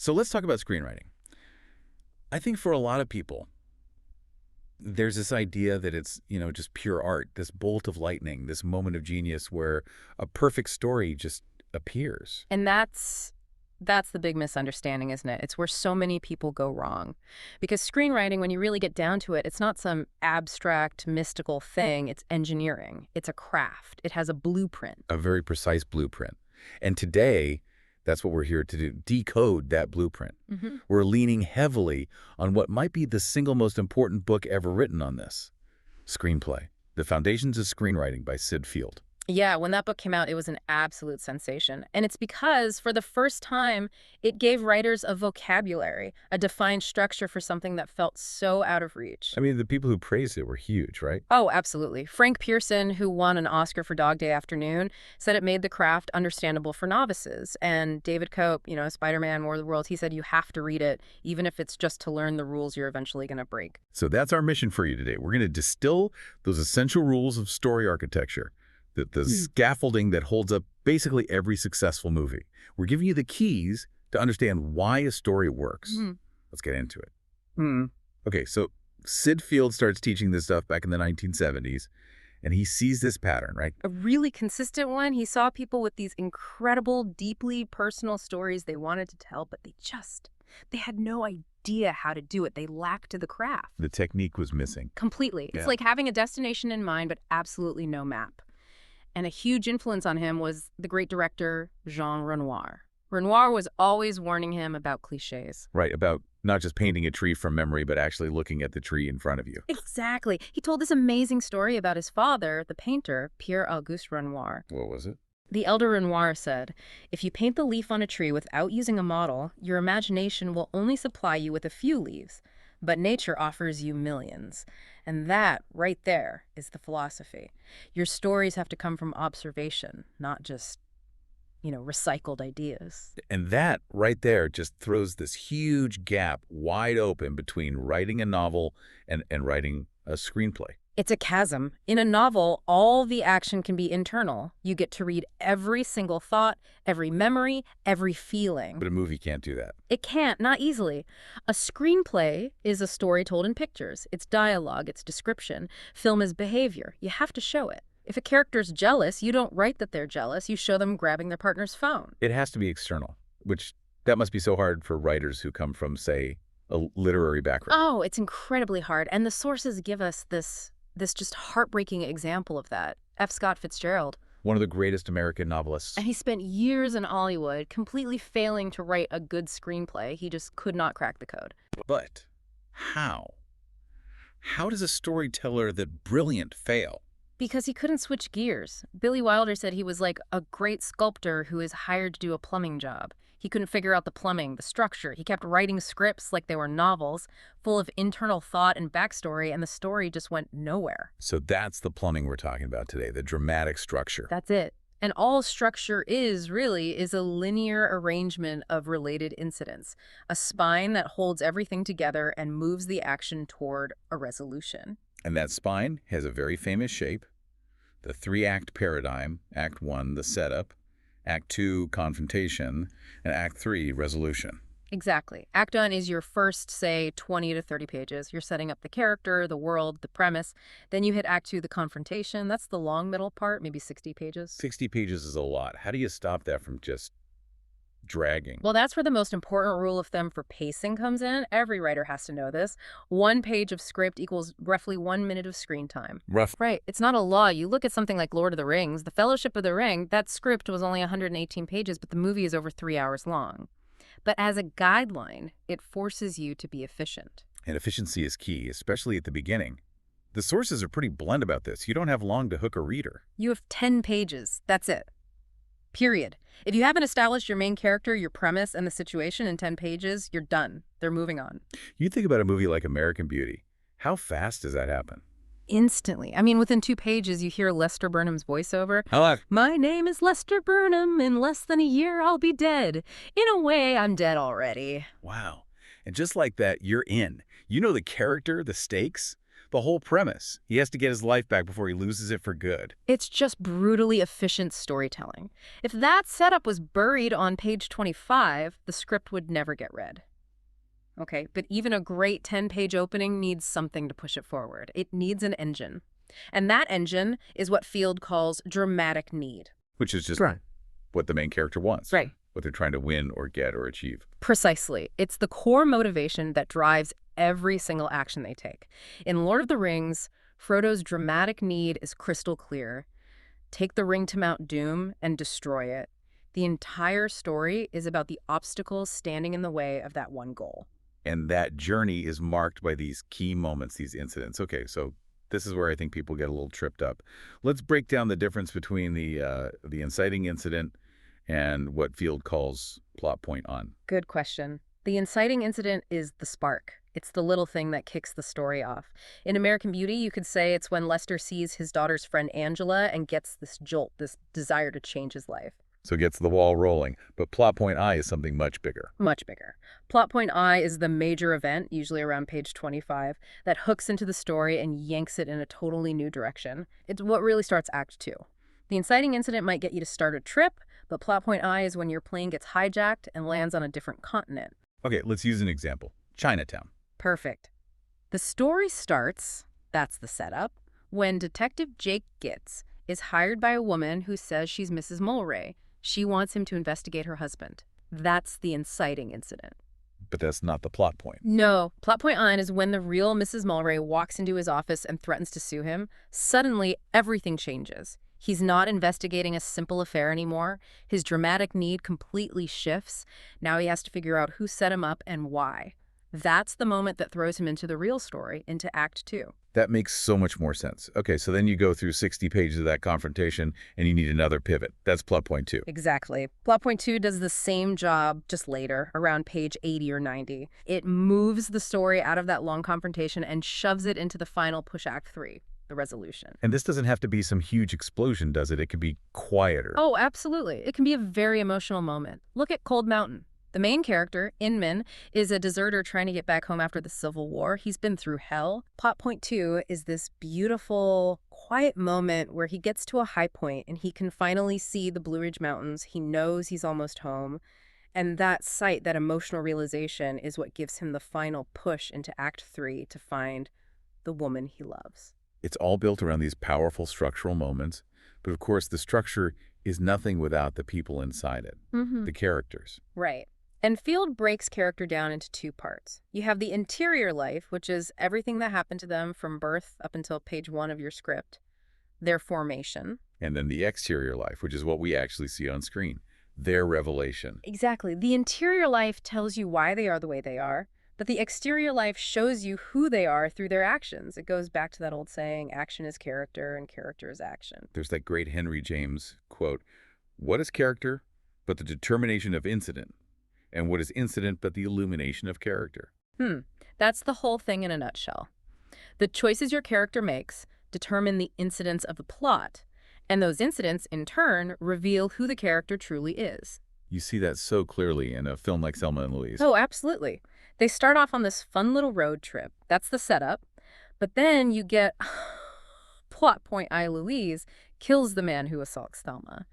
So let's talk about screenwriting. I think for a lot of people, there's this idea that it's, just pure art, this bolt of lightning, this moment of genius where a perfect story just appears. And that's the big misunderstanding, isn't it? It's where so many people go wrong. Because screenwriting, when you really get down to it, it's not some abstract, mystical thing. It's engineering. It's a craft. It has a blueprint. A very precise blueprint. And today, that's what we're here to do, decode that blueprint. We're leaning heavily on what might be the single most important book ever written on this, Screenplay, The Foundations of Screenwriting by Syd Field. Yeah, when that book came out, it was an absolute sensation. And it's because, for the first time, it gave writers a vocabulary, a defined structure for something that felt so out of reach. I mean, the people who praised it were huge, right? Oh, absolutely. Frank Pearson, who won an Oscar for Dog Day Afternoon, said it made the craft understandable for novices. And David Cope, Spider-Man, War of the Worlds, he said you have to read it, even if it's just to learn the rules you're eventually going to break. So that's our mission for you today. We're going to distill those essential rules of story architecture, the scaffolding that holds up basically every successful movie. We're giving you the keys to understand why a story works. Let's get into it. Okay, so Syd Field starts teaching this stuff back in the 1970s, and he sees this pattern, right? A really consistent one. He saw people with these incredible, deeply personal stories they wanted to tell, but they had no idea how to do it. They lacked the craft. The technique was missing. Completely. It's like having a destination in mind, but absolutely no map. And a huge influence on him was the great director Jean Renoir. Renoir was always warning him about cliches. Right, about not just painting a tree from memory, but actually looking at the tree in front of you. Exactly. He told this amazing story about his father, the painter, Pierre-Auguste Renoir. What was it? The elder Renoir said, "If you paint the leaf on a tree without using a model, your imagination will only supply you with a few leaves, but nature offers you millions." And that, right there, is the philosophy. Your stories have to come from observation, not just, recycled ideas. And that, right there, just throws this huge gap wide open between writing a novel and writing a screenplay. It's a chasm. In a novel, all the action can be internal. You get to read every single thought, every memory, every feeling. But a movie can't do that. It can't, not easily. A screenplay is a story told in pictures. It's dialogue, it's description. Film is behavior. You have to show it. If a character's jealous, you don't write that they're jealous. You show them grabbing their partner's phone. It has to be external, that must be so hard for writers who come from, say, a literary background. Oh, it's incredibly hard. And the sources give us this just heartbreaking example of that. F. Scott Fitzgerald. One of the greatest American novelists. And he spent years in Hollywood completely failing to write a good screenplay. He just could not crack the code. But how? How does a storyteller that brilliant fail? Because he couldn't switch gears. Billy Wilder said he was like a great sculptor who is hired to do a plumbing job. He couldn't figure out the plumbing, the structure. He kept writing scripts like they were novels, full of internal thought and backstory, and the story just went nowhere. So that's the plumbing we're talking about today, the dramatic structure. That's it. And all structure is a linear arrangement of related incidents, a spine that holds everything together and moves the action toward a resolution. And that spine has a very famous shape, the three-act paradigm: Act 1, the setup; Act 2, confrontation; and Act 3, resolution. Exactly. Act 1 is your first, say, 20 to 30 pages. You're setting up the character, the world, the premise. Then you hit Act 2, the confrontation. That's the long middle part, maybe 60 pages. 60 pages is a lot. How do you stop that from just dragging? Well, that's where the most important rule of thumb for pacing comes in. Every writer has to know this. 1 page of script equals roughly 1 minute of screen time. Rough. Right. It's not a law. You look at something like Lord of the Rings, The Fellowship of the Ring, that script was only 118 pages, but the movie is over 3 hours long. But as a guideline, it forces you to be efficient. And efficiency is key, especially at the beginning. The sources are pretty blunt about this. You don't have long to hook a reader. You have 10 pages. That's it. Period. If you haven't established your main character, your premise, and the situation in 10 pages, you're done. They're moving on. You think about a movie like American Beauty. How fast does that happen? Instantly. I mean, within 2 pages, you hear Lester Burnham's voiceover. Hello. My name is Lester Burnham. In less than a year, I'll be dead. In a way, I'm dead already. Wow. And just like that, you're in. You know the character, the stakes. the whole premise. He has to get his life back before he loses it for good. It's just brutally efficient storytelling. If that setup was buried on page 25, the script would never get read. Okay, but even a great 10-page opening needs something to push it forward. It needs an engine. And that engine is what Field calls dramatic need. Which is just Right. what the main character wants. Right. What they're trying to win or get or achieve. Precisely. It's the core motivation that drives every single action they take. In Lord of the Rings, Frodo's dramatic need is crystal clear. Take the ring to Mount Doom and destroy it. The entire story is about the obstacles standing in the way of that one goal. And that journey is marked by these key moments, these incidents. Okay, so this is where I think people get a little tripped up. Let's break down the difference between the inciting incident and what Field calls plot point on. Good question. The inciting incident is the spark. It's the little thing that kicks the story off. In American Beauty, you could say it's when Lester sees his daughter's friend Angela and gets this jolt, this desire to change his life. So it gets the ball rolling. But plot point I is something much bigger. Much bigger. Plot point I is the major event, usually around page 25, that hooks into the story and yanks it in a totally new direction. It's what really starts Act 2. The inciting incident might get you to start a trip, but plot point I is when your plane gets hijacked and lands on a different continent. Okay, let's use an example. Chinatown. Perfect. The story starts, that's the setup, when Detective Jake Gitz is hired by a woman who says she's Mrs. Mulray. She wants him to investigate her husband. That's the inciting incident. But that's not the plot point. No. Plot point on is when the real Mrs. Mulray walks into his office and threatens to sue him. Suddenly, everything changes. He's not investigating a simple affair anymore. His dramatic need completely shifts. Now he has to figure out who set him up and why. That's the moment that throws him into the real story, into Act 2. That makes so much more sense. Okay, so then you go through 60 pages of that confrontation and you need another pivot. That's plot point 2. Exactly. Plot point 2 does the same job just later, around page 80 or 90. It moves the story out of that long confrontation and shoves it into the final push Act 3, the resolution. And this doesn't have to be some huge explosion, does it? It could be quieter. Oh, absolutely. It can be a very emotional moment. Look at Cold Mountain. The main character, Inman, is a deserter trying to get back home after the Civil War. He's been through hell. Plot point 2 is this beautiful, quiet moment where he gets to a high point and he can finally see the Blue Ridge Mountains. He knows he's almost home. And that sight, that emotional realization, is what gives him the final push into Act 3 to find the woman he loves. It's all built around these powerful structural moments. But of course, the structure is nothing without the people inside it, the characters. Right. And Field breaks character down into 2 parts. You have the interior life, which is everything that happened to them from birth up until page 1 of your script, their formation. And then the exterior life, which is what we actually see on screen, their revelation. Exactly. The interior life tells you why they are the way they are, but the exterior life shows you who they are through their actions. It goes back to that old saying, action is character and character is action. There's that great Henry James quote, "What is character but the determination of incident? And what is incident but the illumination of character?" That's the whole thing in a nutshell. The choices your character makes determine the incidents of the plot, and those incidents, in turn, reveal who the character truly is. You see that so clearly in a film like Selma and Louise. Oh, absolutely. They start off on this fun little road trip. That's the setup. But then you get plot point I, Louise, kills the man who assaults Thelma.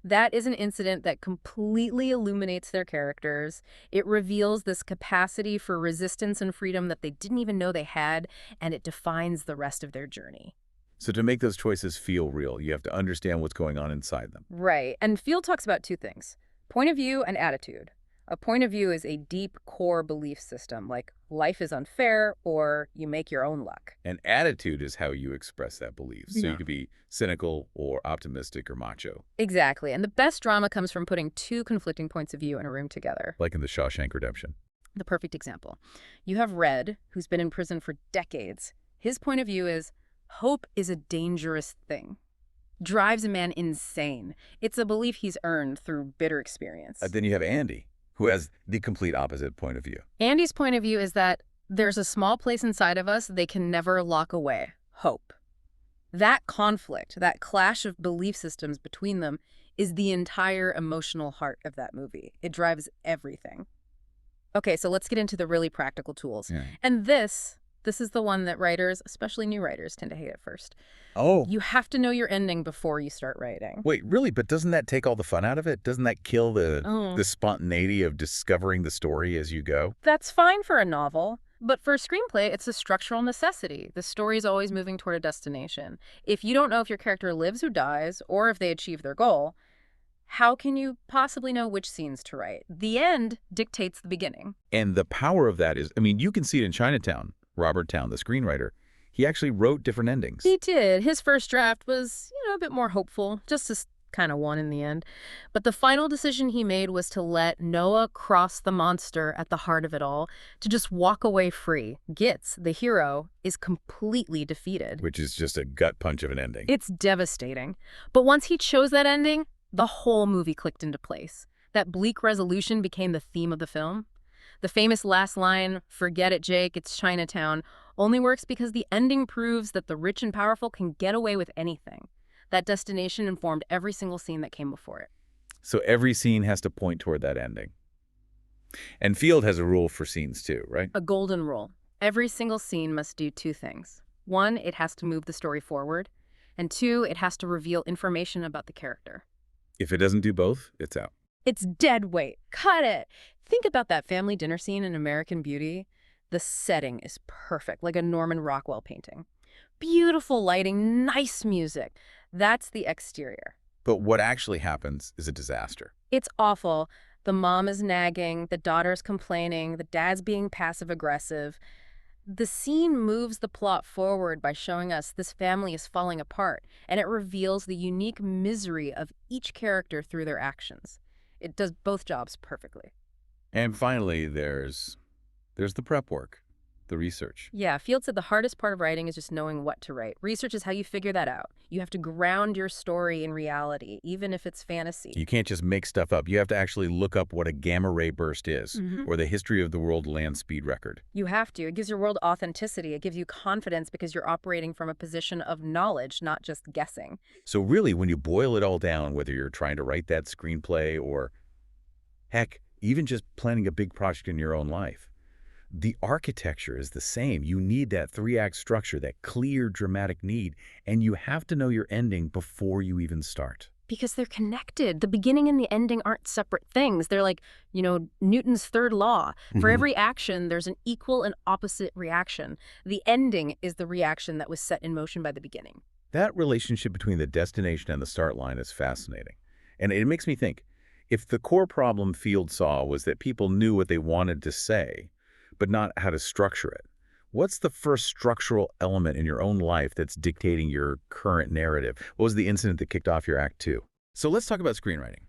That is an incident that completely illuminates their characters. It reveals this capacity for resistance and freedom that they didn't even know they had, and it defines the rest of their journey. So to make those choices feel real, you have to understand what's going on inside them. Right. And Field talks about 2 things, point of view and attitude. A point of view is a deep core belief system, like life is unfair or you make your own luck. And attitude is how you express that belief. So Yeah. you could be cynical or optimistic or macho. Exactly. And the best drama comes from putting 2 conflicting points of view in a room together. Like in The Shawshank Redemption. The perfect example. You have Red, who's been in prison for decades. His point of view is, hope is a dangerous thing. Drives a man insane. It's a belief he's earned through bitter experience. Then you have Andy, who has the complete opposite point of view. Andy's point of view is that there's a small place inside of us they can never lock away, hope. That conflict, that clash of belief systems between them, is the entire emotional heart of that movie. It drives everything. Okay, so let's get into the really practical tools. Yeah. And this This is the one that writers, especially new writers, tend to hate at first. Oh. You have to know your ending before you start writing. Wait, really? But doesn't that take all the fun out of it? Doesn't that kill the spontaneity of discovering the story as you go? That's fine for a novel, but for a screenplay, it's a structural necessity. The story is always moving toward a destination. If you don't know if your character lives or dies, or if they achieve their goal, how can you possibly know which scenes to write? The end dictates the beginning. And the power of that is, I mean, you can see it in Chinatown. Robert Towne, the screenwriter, he actually wrote different endings. He did. His first draft was, a bit more hopeful, just as kind of won in the end. But the final decision he made was to let Noah cross the monster at the heart of it all, to just walk away free. Gitz, the hero, is completely defeated. Which is just a gut punch of an ending. It's devastating. But once he chose that ending, the whole movie clicked into place. That bleak resolution became the theme of the film. The famous last line, "Forget it, Jake, it's Chinatown," only works because the ending proves that the rich and powerful can get away with anything. That destination informed every single scene that came before it. So every scene has to point toward that ending. And Field has a rule for scenes too, right? A golden rule. Every single scene must do two things. One, it has to move the story forward. And two, it has to reveal information about the character. If it doesn't do both, it's out. It's dead weight. Cut it. Think about that family dinner scene in American Beauty. The setting is perfect, like a Norman Rockwell painting. Beautiful lighting, nice music. That's the exterior. But what actually happens is a disaster. It's awful. The mom is nagging, the daughter's complaining, the dad's being passive-aggressive. The scene moves the plot forward by showing us this family is falling apart, and it reveals the unique misery of each character through their actions. It does both jobs perfectly. And finally, there's the prep work, the research. Yeah, Field said the hardest part of writing is just knowing what to write. Research is how you figure that out. You have to ground your story in reality, even if it's fantasy. You can't just make stuff up. You have to actually look up what a gamma ray burst is, or the history of the world land speed record. You have to. It gives your world authenticity. It gives you confidence because you're operating from a position of knowledge, not just guessing. So really, when you boil it all down, whether you're trying to write that screenplay or, heck, even just planning a big project in your own life, the architecture is the same. You need that three-act structure, that clear, dramatic need, and you have to know your ending before you even start. Because they're connected. The beginning and the ending aren't separate things. They're like, Newton's third law. For every action, there's an equal and opposite reaction. The ending is the reaction that was set in motion by the beginning. That relationship between the destination and the start line is fascinating. And it makes me think, if the core problem Field saw was that people knew what they wanted to say, but not how to structure it, what's the first structural element in your own life that's dictating your current narrative? What was the incident that kicked off your act two? So let's talk about screenwriting.